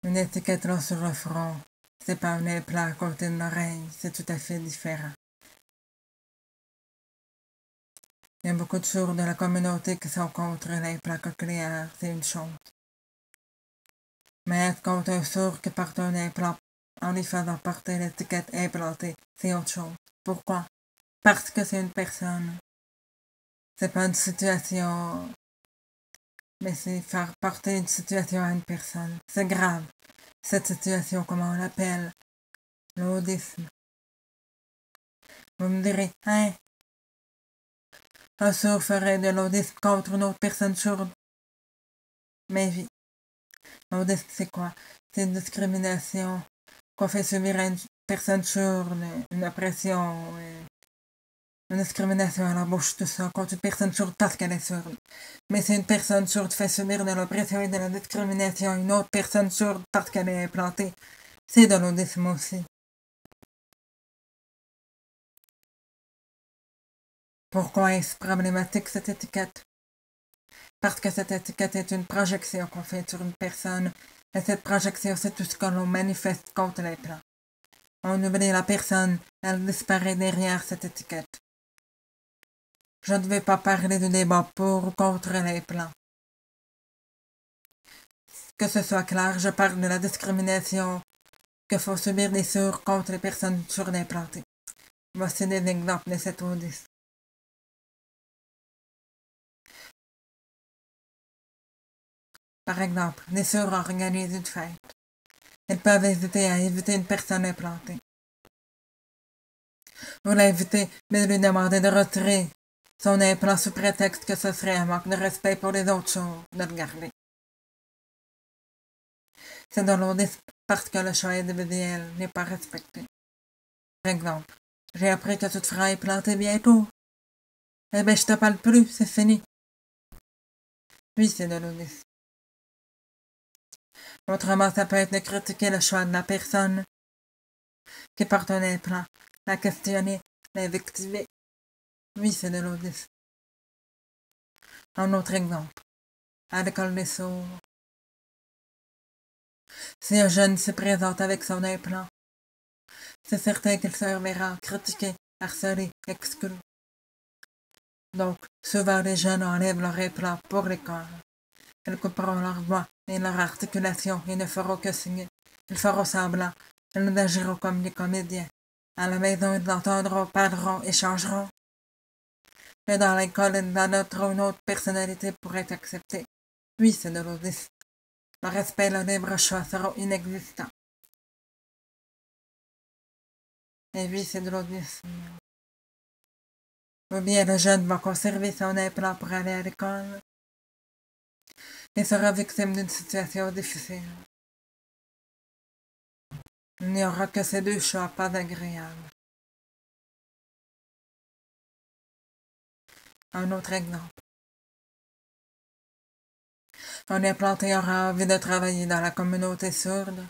Une étiquette là sur le front, c'est pas un implant à côté de l'oreille, c'est tout à fait différent. Il y a beaucoup de sourds de la communauté qui sont contre l'implant cochléaire, c'est une chose. Mais être contre un sourd qui porte un implant en lui faisant porter l'étiquette implantée, c'est autre chose. Pourquoi? Parce que c'est une personne. C'est pas une situation, mais c'est faire porter une situation à une personne. C'est grave. Cette situation, comment on l'appelle? L'audisme. Vous me direz, hein? Un sourd ferait de l'audisme contre une autre personne sourde. Mais oui. L'audisme, c'est quoi? C'est une discrimination qu'on fait subir à une personne sourde, une oppression, une discrimination à l'embauche, tout ça, contre une personne sourde parce qu'elle est sourde. Mais si une personne sourde fait subir de l'oppression et de la discrimination à une autre personne sourde parce qu'elle est implantée, c'est de l'audisme aussi. Pourquoi est-ce problématique cette étiquette? Parce que cette étiquette est une projection qu'on fait sur une personne, et cette projection, c'est tout ce que l'on manifeste contre l'implant. On oublie la personne, elle disparaît derrière cette étiquette. Je ne vais pas parler du débat pour ou contre l'implant. Que ce soit clair, je parle de la discrimination que font subir les sourds contre les personnes sourdes implantées. Voici des exemples de cette audition. Par exemple, les sourds organisent une fête. Ils peuvent hésiter à inviter une personne implantée. Vous l'invitez, mais lui demandez de retirer son implant sous prétexte que ce serait un manque de respect pour les autres sourds de le garder. C'est de l'audisme parce que le choix individuel n'est pas respecté. Par exemple, j'ai appris que tu te feras implanter bientôt. Eh ben, je te parle plus, c'est fini. Oui, c'est de l'audisme. Autrement, ça peut être de critiquer le choix de la personne qui porte un implant, la questionner, l'invectiver. Oui, c'est de l'audisme. Un autre exemple, à l'école des sourds. Si un jeune se présente avec son implant, c'est certain qu'il se verra critiqué, harcelé, exclu. Donc, souvent les jeunes enlèvent leur implant pour l'école. Ils couperont leur voix et leur articulation et ne feront que signer. Ils feront semblant. Ils agiront comme les comédiens. À la maison, ils entendront, parleront, échangeront. Mais dans l'école, ils adopteront une autre personnalité pour être acceptés. Oui, c'est de l'audisme. Le respect et le libre choix seront inexistants. Et oui, c'est de l'audisme. Ou bien le jeune va conserver son implant pour aller à l'école et sera victime d'une situation difficile. Il n'y aura que ces deux choix pas agréables. Un autre exemple. Un implanté aura envie de travailler dans la communauté sourde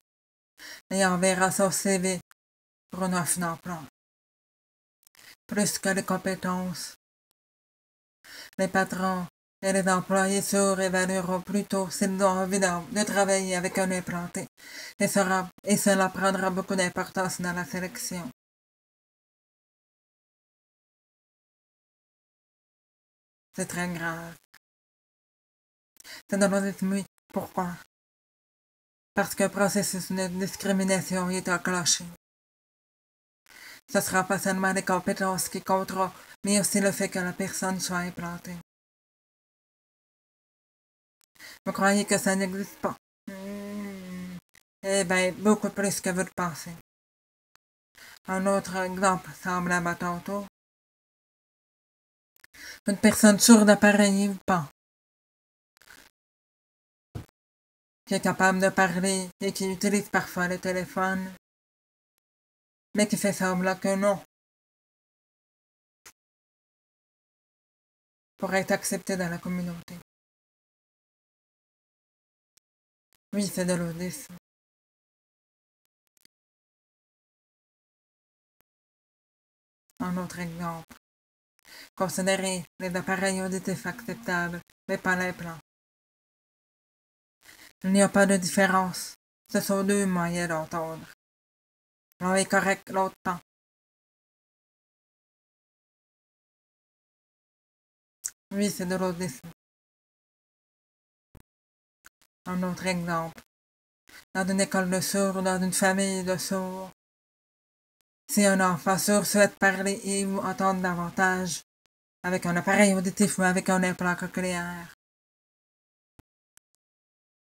et enverra son CV pour une offre d'emploi. Plus que les compétences, les patrons et les employés sourds évalueront plutôt s'ils ont envie de travailler avec un implanté et cela prendra beaucoup d'importance dans la sélection. C'est très grave. C'est dans l'audisme, oui. Pourquoi? Parce qu'un processus de discrimination est enclenché. Ce sera pas seulement les compétences qui compteront, mais aussi le fait que la personne soit implantée. Vous croyez que ça n'existe pas? Eh bien, beaucoup plus que vous le pensez. Un autre exemple semblable à tantôt. Une personne sourde appareillée ou pas, qui est capable de parler et qui utilise parfois le téléphone, mais qui fait semblant que non, pour être accepté dans la communauté. Oui, c'est de l'audisme. Un autre exemple. Considérez les appareils auditifs acceptables, mais pas l'implant. Il n'y a pas de différence Ce sont deux moyens d'entendre. L'un est correct, l'autre pas. Oui, c'est de l'audisme. Un autre exemple. Dans une école de sourds, dans une famille de sourds, si un enfant sourd souhaite parler et ou entendre davantage avec un appareil auditif ou avec un implant cochléaire,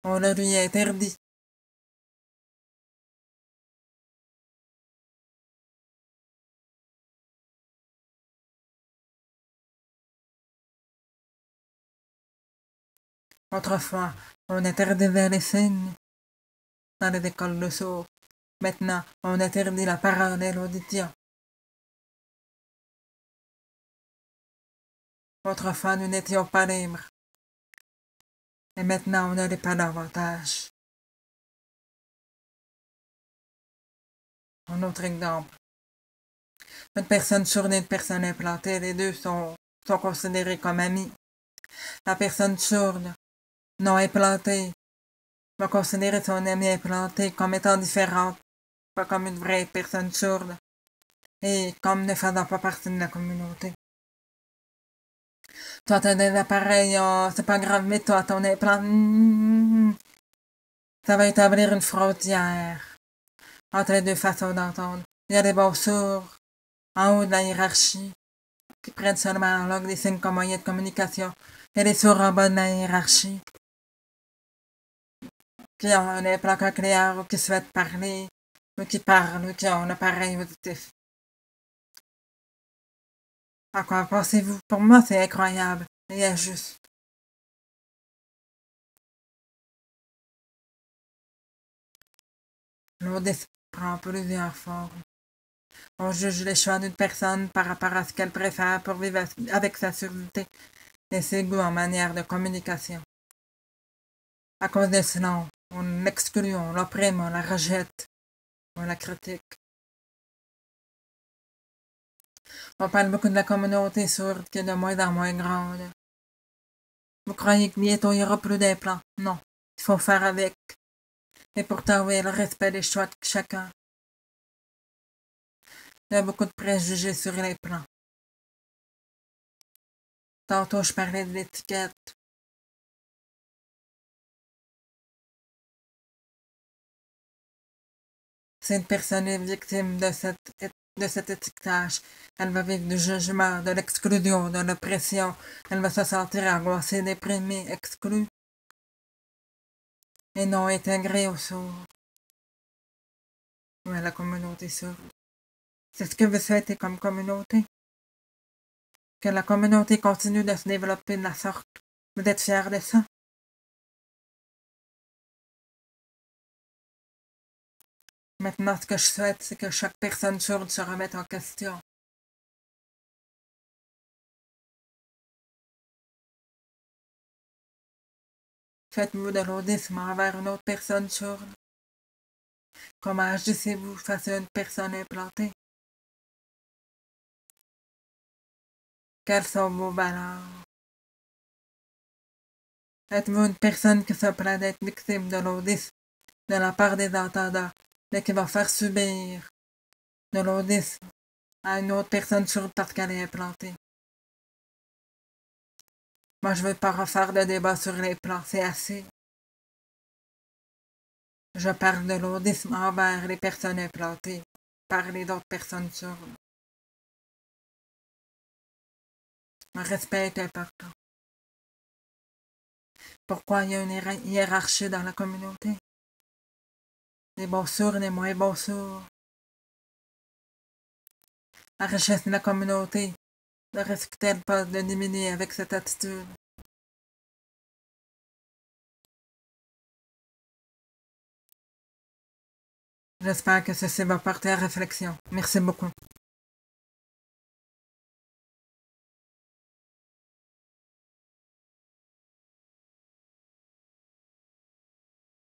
on le lui interdit. Autrefois, on interdisait les signes dans les écoles de sourds. Maintenant, on interdit la parole et l'audition. Autrefois, nous n'étions pas libres. Et maintenant, on ne l'est pas davantage. Un autre exemple. Une personne sourde et une personne implantée, les deux sont considérés comme amis. La personne sourde, non implantée, va considérer son ami implanté comme étant différente, pas comme une vraie personne sourde, et comme ne faisant pas partie de la communauté. Toi, t'as des appareils, oh, c'est pas grave, mais toi, ton implant, ça va établir une frontière entre les deux façons d'entendre. Il y a des bons sourds, en haut de la hiérarchie, qui prennent seulement la langue des signes comme moyen de communication. Il y a des sourds en bas de la hiérarchie, qui ont un implant cochléaire, ou qui souhaitent parler, ou qui parlent, ou qui ont un appareil auditif. À quoi pensez-vous? Pour moi, c'est incroyable et injuste. L'audit prend plusieurs formes. On juge les choix d'une personne par rapport à ce qu'elle préfère pour vivre avec sa surdité et ses goûts en manière de communication. À cause de cela, on l'exclut, on l'opprime, on la rejette, on la critique. On parle beaucoup de la communauté sourde qui est de moins en moins grande. Vous croyez que bientôt il n'y aura plus d'implants? Non, il faut faire avec. Et pourtant, oui, le respect des choix de chacun. Il y a beaucoup de préjugés sur les plans. Tantôt, je parlais de l'étiquette. Si une personne est victime de cet étiquetage, elle va vivre du jugement, de l'exclusion, de l'oppression. Elle va se sentir angoissée, déprimée, exclue et non intégrée au sourd ou à la communauté sourde. C'est ce que vous souhaitez comme communauté? Que la communauté continue de se développer de la sorte. Vous êtes fiers de ça? Maintenant, ce que je souhaite, c'est que chaque personne sourde se remette en question. Faites-vous de l'audisme envers une autre personne sourde? Comment agissez-vous face à une personne implantée? Quelles sont vos valeurs? Êtes-vous une personne qui se plaint d'être victime de l'audisme de la part des entendants, mais qui va faire subir de l'audisme à une autre personne sourde parce qu'elle est implantée? Moi, je veux pas refaire de débat sur les plans, c'est assez. Je parle de l'audisme envers les personnes implantées par les autres personnes sourdes. Le respect est important. Pourquoi il y a une hiérarchie dans la communauté? Les bons sourds et les moins bons sourds. La richesse de la communauté ne risque-t-elle pas de diminuer avec cette attitude? J'espère que ceci va porter à réflexion. Merci beaucoup.